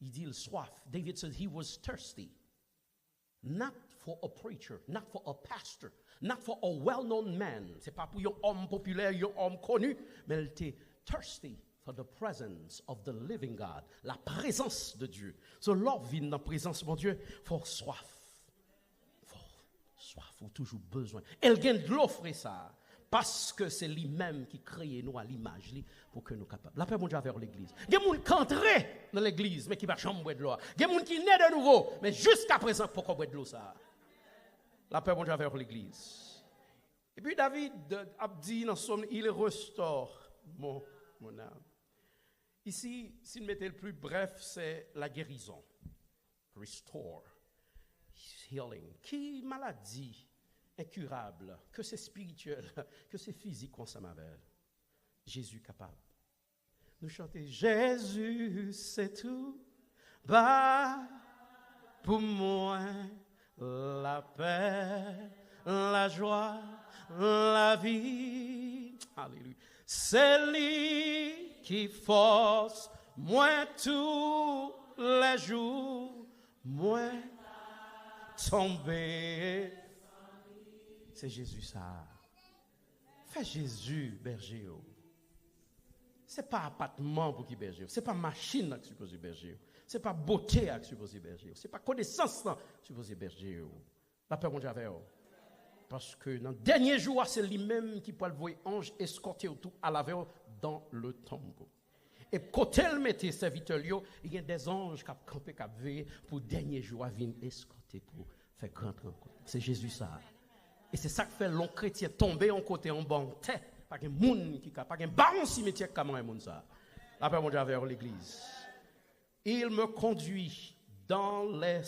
Il dit, il soif. David said he was thirsty. Not for a preacher, not for a pastor, not for a well-known man. C'est pas pour un homme populaire, un homme connu, mais il était thirsty for the presence of the living God, la présence de Dieu. So l'homme vient dans la présence de mon Dieu, faut soif. Faut toujours besoin. Elle gagne de l'offre ça. Parce que c'est lui-même qui crée nous à l'image pour que nous soyons capables. La paix mon Dieu vers l'église. Il y a des gens qui entrent dans l'église, mais qui ne va jamais boire de l'eau. Il y a des gens qui naissent de nouveau, mais jusqu'à présent, pourquoi boire de l'eau ça? La paix mon Dieu vers l'église. Et puis David a dit dans son il restaure mon âme. Ici, si nous mettons le plus bref, c'est la guérison. Restore. Healing. Qui maladie incurable, que c'est spirituel, que c'est physique, qu'on s'en m'avait. Jésus capable. Nous chantons Jésus, c'est tout. Bah, pour moi, la paix, la joie, la vie. Alléluia. C'est lui qui force moi tous les jours, moi tomber. C'est Jésus ça. Fais Jésus berger. C'est pas appartement pour qui berger. C'est pas machine qui suppose berger. C'est pas beauté qui suppose berger. C'est pas connaissance qui suppose berger. La paix mon Dieu avec. Parce que dans le dernier jour, c'est lui-même qui peut le voir ange escorter tout à la veille dans le tombeau. Et quand elle mettait serviteur, il y a des anges qui campé, qui veillé pour le dernier jour, viennent escorter pour faire grand rencontre. C'est Jésus ça. Et c'est ça qui fait l'on chrétien tomber en côté en banc tête. Pas qu'un monde qui pas qu'un baron cimetière comme un monde ça. La paix mon Dieu vers l'église. Il me conduit dans les